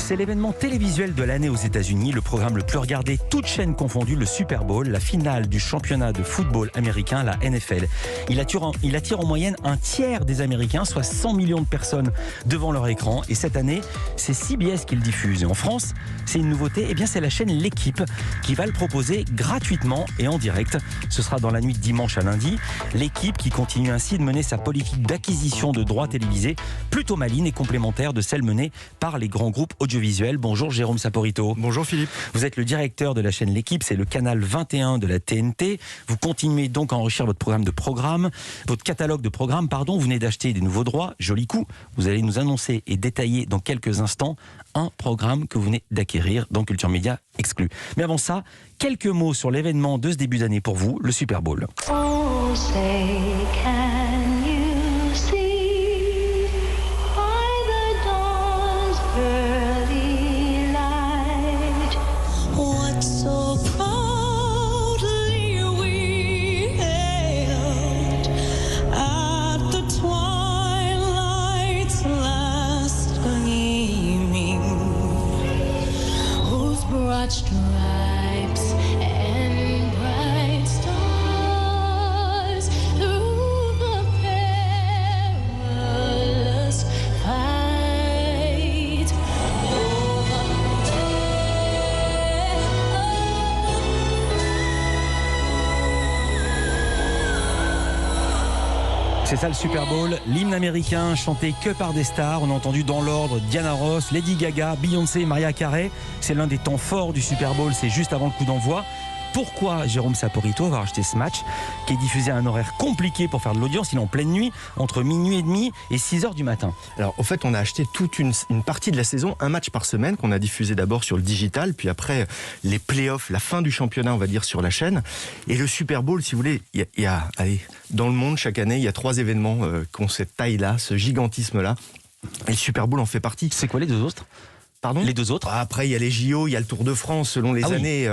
C'est l'événement télévisuel de l'année aux États-Unis, le programme le plus regardé, toutes chaînes confondues, le Super Bowl, la finale du championnat de football américain, la NFL. Il attire en moyenne un tiers des Américains, soit 100 millions de personnes devant leur écran. Et cette année, c'est CBS qui le diffuse. Et en France, c'est une nouveauté, c'est la chaîne L'Équipe qui va le proposer gratuitement et en direct. Ce sera dans la nuit de dimanche à lundi. L'Équipe qui continue ainsi de mener sa politique d'acquisition de droits télévisés, plutôt maligne et complémentaire de celle menée par les grands groupes audiovisuel. Bonjour Jérôme Saporito. Bonjour Philippe. Vous êtes le directeur de la chaîne L'Équipe, c'est le canal 21 de la TNT. Vous continuez donc à enrichir votre catalogue de programmes, Vous venez d'acheter des nouveaux droits, joli coup. Vous allez nous annoncer et détailler dans quelques instants un programme que vous venez d'acquérir dans Culture Média exclu. Mais avant ça, quelques mots sur l'événement de ce début d'année pour vous, le Super Bowl. Oh, say, can you see by the dawn's early light what so proudly we hailed at the twilight's last gleaming, whose broad stripes and bright stars through the perilous fight C'est ça le Super Bowl, l'hymne américain chanté que par des stars. On a entendu dans l'ordre Diana Ross, Lady Gaga, Beyoncé, Mariah Carey. C'est l'un des temps forts du Super Bowl, c'est juste avant le coup d'envoi. Pourquoi Jérôme Saporito avoir acheté ce match qui est diffusé à un horaire compliqué pour faire de l'audience? Il est en pleine nuit, entre minuit et demi et 6h du matin. Alors au fait on a acheté toute une partie de la saison, un match par semaine qu'on a diffusé d'abord sur le digital, puis après les playoffs, la fin du championnat on va dire sur la chaîne. Et le Super Bowl, si vous voulez, il y a dans le monde chaque année il y a 3 événements qui ont cette taille-là, ce gigantisme-là. Et le Super Bowl en fait partie. C'est quoi les deux autres? Pardon ? Les deux autres? Après, il y a les JO, il y a le Tour de France selon les années.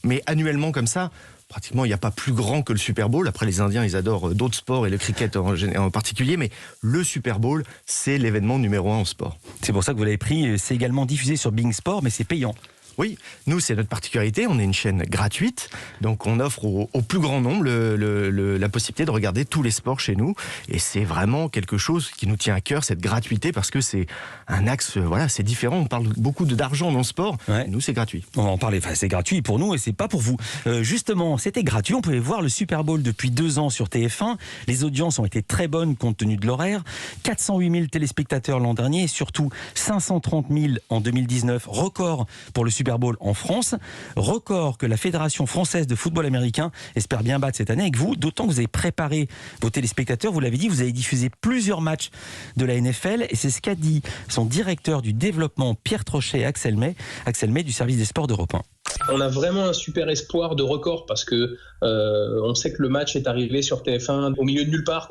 Mais annuellement comme ça, pratiquement, il n'y a pas plus grand que le Super Bowl. Après, les Indiens, ils adorent d'autres sports et le cricket en particulier. Mais le Super Bowl, c'est l'événement numéro 1 en sport. C'est pour ça que vous l'avez pris. C'est également diffusé sur Bing Sport, mais c'est payant. Oui, nous c'est notre particularité, on est une chaîne gratuite, donc on offre au plus grand nombre la possibilité de regarder tous les sports chez nous, et c'est vraiment quelque chose qui nous tient à cœur, cette gratuité, parce que c'est un axe, c'est différent, on parle beaucoup d'argent dans le sport, nous c'est gratuit. On va en parler, c'est gratuit pour nous et c'est pas pour vous. Justement, c'était gratuit, on pouvait voir le Super Bowl depuis 2 ans sur TF1, les audiences ont été très bonnes compte tenu de l'horaire, 408 000 téléspectateurs l'an dernier, et surtout 530 000 en 2019, record pour le Super Bowl en France, record que la Fédération française de football américain espère bien battre cette année avec vous, d'autant que vous avez préparé vos téléspectateurs, vous l'avez dit, vous avez diffusé plusieurs matchs de la NFL et c'est ce qu'a dit son directeur du développement Pierre Trochet et Axel May du service des sports d'Europe 1. On a vraiment un super espoir de record parce que on sait que le match est arrivé sur TF1 au milieu de nulle part,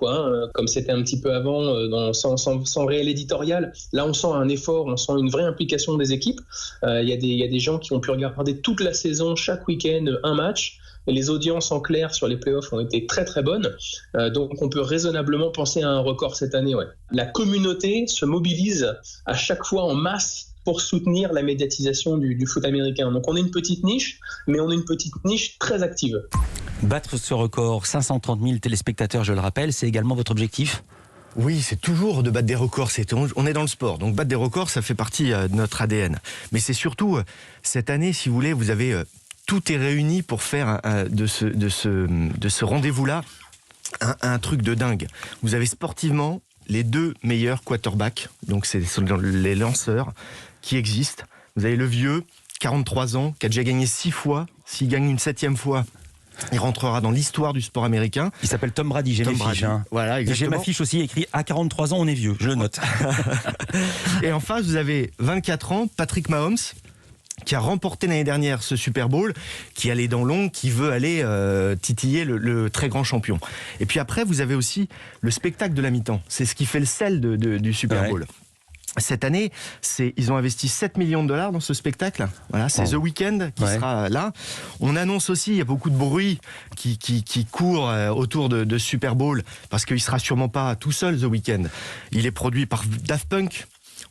comme c'était un petit peu avant, sans réel éditorial. Là, on sent un effort, on sent une vraie implication des équipes. Il y a des gens qui ont pu regarder toute la saison, chaque week-end, un match. Et les audiences en clair sur les playoffs ont été très très bonnes, donc on peut raisonnablement penser à un record cette année. La communauté se mobilise à chaque fois en masse pour soutenir la médiatisation du foot américain. Donc on est une petite niche, mais on est une petite niche très active. Battre ce record, 530 000 téléspectateurs, je le rappelle, c'est également votre objectif ? Oui, c'est toujours de battre des records. On est dans le sport, donc battre des records, ça fait partie de notre ADN. Mais c'est surtout, cette année, si vous voulez, vous avez... tout est réuni pour faire de ce rendez-vous-là un truc de dingue. Vous avez sportivement les 2 meilleurs quarterbacks, donc c'est les lanceurs qui existent. Vous avez le vieux, 43 ans, qui a déjà gagné 6 fois. S'il gagne une 7e fois, il rentrera dans l'histoire du sport américain. Il s'appelle Tom Brady, j'ai mes fiches. Voilà, exactement. J'ai ma fiche aussi écrit à 43 ans, on est vieux, je le note. Et en face, vous avez 24 ans, Patrick Mahomes, qui a remporté l'année dernière ce Super Bowl, qui allait dans l'ombre, qui veut aller titiller le très grand champion. Et puis après, vous avez aussi le spectacle de la mi-temps. C'est ce qui fait le sel du Super Bowl. Cette année, ils ont investi 7 millions de dollars dans ce spectacle. Voilà, c'est The Weeknd qui sera là. On annonce aussi, il y a beaucoup de bruit qui court autour de Super Bowl, parce qu'il sera sûrement pas tout seul, The Weeknd. Il est produit par Daft Punk.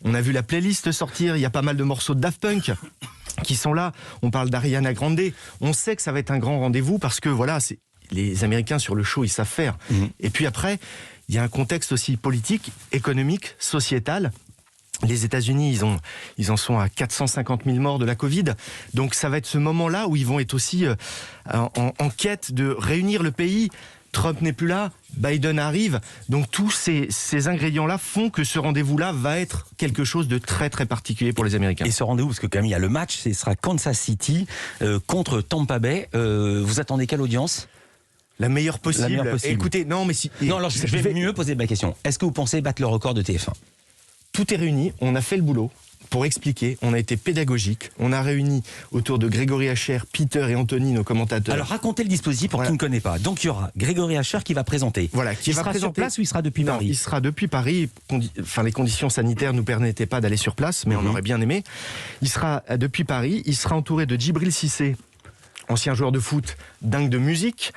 On a vu la playlist sortir, il y a pas mal de morceaux de Daft Punk qui sont là. On parle d'Ariana Grande. On sait que ça va être un grand rendez-vous parce que voilà, les Américains sur le show, ils savent faire. Et puis après, il y a un contexte aussi politique, économique, sociétal. Les États-Unis, ils en sont à 450 000 morts de la Covid. Donc ça va être ce moment-là où ils vont être aussi en quête de réunir le pays. Trump n'est plus là, Biden arrive. Donc tous ces ingrédients-là font que ce rendez-vous-là va être quelque chose de très très particulier pour les Américains. Et ce rendez-vous, parce que quand même il y a le match, ce sera Kansas City contre Tampa Bay. Vous attendez quelle audience ? La meilleure possible. La meilleure possible. Écoutez, non mais si... Non, alors je vais mieux poser ma question. Est-ce que vous pensez battre le record de TF1 ? Tout est réuni, on a fait le boulot pour expliquer, on a été pédagogique, on a réuni autour de Grégory Hacher, Peter et Anthony, nos commentateurs. Alors racontez le dispositif pour qui ne connaît pas. Donc il y aura Grégory Hacher qui va présenter. Voilà, il sera sur place ou il sera depuis Paris ? Il sera depuis Paris. Enfin, les conditions sanitaires ne nous permettaient pas d'aller sur place, mais on aurait bien aimé. Il sera depuis Paris, il sera entouré de Djibril Cissé, ancien joueur de foot, dingue de musique,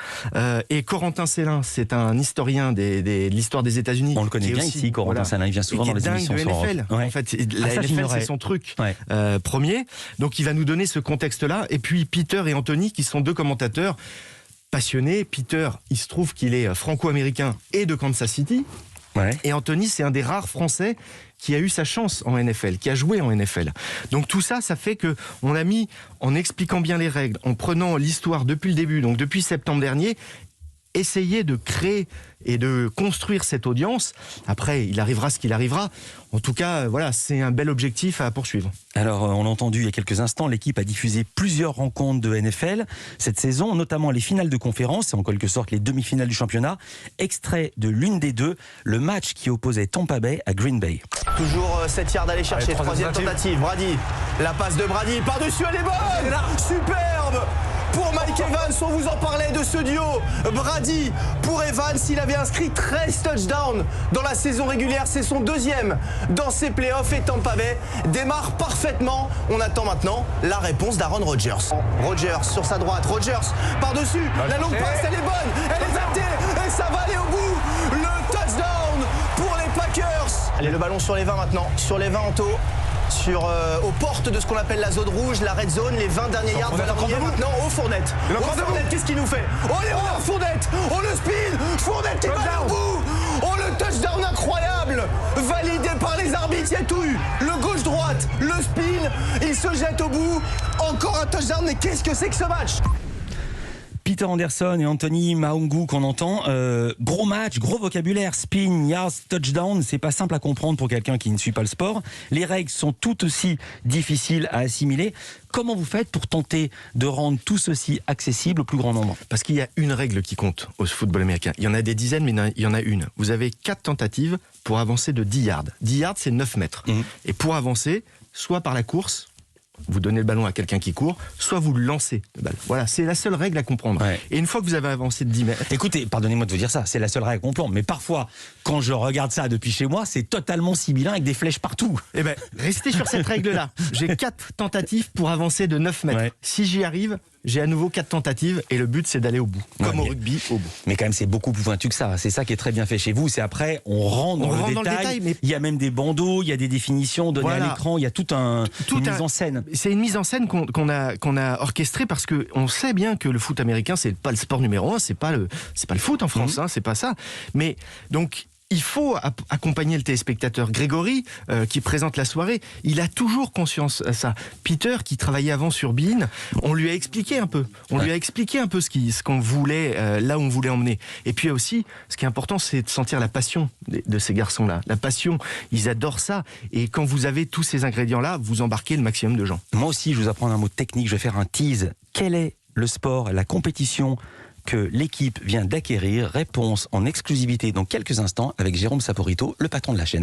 et Corentin Célin, c'est un historien de l'histoire des États-Unis. On le connaît bien aussi, ici, Corentin Célin, il vient souvent dans les émissions sur Europe. En fait, la NFL, c'est son truc premier. Donc, il va nous donner ce contexte-là. Et puis, Peter et Anthony, qui sont deux commentateurs passionnés. Peter, il se trouve qu'il est franco-américain et de Kansas City. Ouais. Et Anthony, c'est un des rares Français qui a eu sa chance en NFL, qui a joué en NFL. Donc tout ça, ça fait que on a mis, en expliquant bien les règles, en prenant l'histoire depuis le début, donc depuis septembre dernier, essayer de créer et de construire cette audience. Après, il arrivera ce qu'il arrivera. En tout cas, voilà, c'est un bel objectif à poursuivre. Alors, on l'a entendu il y a quelques instants, l'équipe a diffusé plusieurs rencontres de NFL cette saison, notamment les finales de conférence et en quelque sorte les demi-finales du championnat. Extrait de l'une des deux, le match qui opposait Tampa Bay à Green Bay. Toujours 7 yards d'aller chercher, troisième tentative. Brady, la passe de Brady, par-dessus, elle est bonne. Superbe pour Mike Evans, on vous en parlait de ce duo. Brady pour Evans, il avait inscrit 13 touchdowns dans la saison régulière, c'est son deuxième dans ses playoffs et Tampa Bay démarre parfaitement. On attend maintenant la réponse d'Aaron Rodgers. Rodgers sur sa droite, Rodgers par-dessus, la longue passe, elle est bonne, elle est arrêtée et ça va aller au bout. Le touchdown pour les Packers. Allez, le ballon sur les 20 maintenant, sur les 20 Anto. Aux portes de ce qu'on appelle la zone rouge, la red zone, les 20 derniers yards de la ligne maintenant au Fournette. Fournette, qu'est-ce qu'il nous fait? Oh, les Rollers Fournette! Oh, le spin! Fournette qui va au bout! Oh, le touchdown incroyable! Validé par les arbitres, il y a tout eu. Le gauche-droite, le spin, il se jette au bout. Encore un touchdown, mais qu'est-ce que c'est que ce match? Peter Anderson et Anthony Maungu qu'on entend, gros match, gros vocabulaire, spin, yards, touchdown, c'est pas simple à comprendre pour quelqu'un qui ne suit pas le sport. Les règles sont tout aussi difficiles à assimiler. Comment vous faites pour tenter de rendre tout ceci accessible au plus grand nombre ? Parce qu'il y a une règle qui compte au football américain. Il y en a des dizaines, mais il y en a une. Vous avez 4 tentatives pour avancer de 10 yards. 10 yards, c'est 9 mètres. Et pour avancer, soit par la course, vous donnez le ballon à quelqu'un qui court, soit vous le lancez le ballon. Voilà, c'est la seule règle à comprendre. Ouais. Et une fois que vous avez avancé de 10 mètres... Écoutez, pardonnez-moi de vous dire ça, c'est la seule règle à comprendre, mais parfois, quand je regarde ça depuis chez moi, c'est totalement sibyllin avec des flèches partout. Eh bien, restez sur cette règle-là. J'ai 4 tentatives pour avancer de 9 mètres. Ouais. Si j'y arrive, j'ai à nouveau 4 tentatives et le but, c'est d'aller au bout. Comme au rugby, au bout. Mais quand même, c'est beaucoup plus pointu que ça. C'est ça qui est très bien fait chez vous. C'est après, on rentre dans le détail. Mais... Il y a même des bandeaux, il y a des définitions données à l'écran, il y a une mise en scène. C'est une mise en scène qu'on a orchestrée parce qu'on sait bien que le foot américain, c'est pas le sport numéro 1, c'est pas le foot en France, c'est pas ça. Mais donc... Il faut accompagner le téléspectateur. Grégory, qui présente la soirée, il a toujours conscience de ça. Peter, qui travaillait avant sur Bein, on lui a expliqué un peu. On lui a expliqué un peu ce qu'on voulait, là où on voulait emmener. Et puis aussi, ce qui est important, c'est de sentir la passion de ces garçons-là. La passion, ils adorent ça. Et quand vous avez tous ces ingrédients-là, vous embarquez le maximum de gens. Moi aussi, je vais vous apprendre un mot technique. Je vais faire un tease. Quel est le sport, la compétition que l'équipe vient d'acquérir? Réponse en exclusivité dans quelques instants avec Jérôme Saporito, le patron de la chaîne.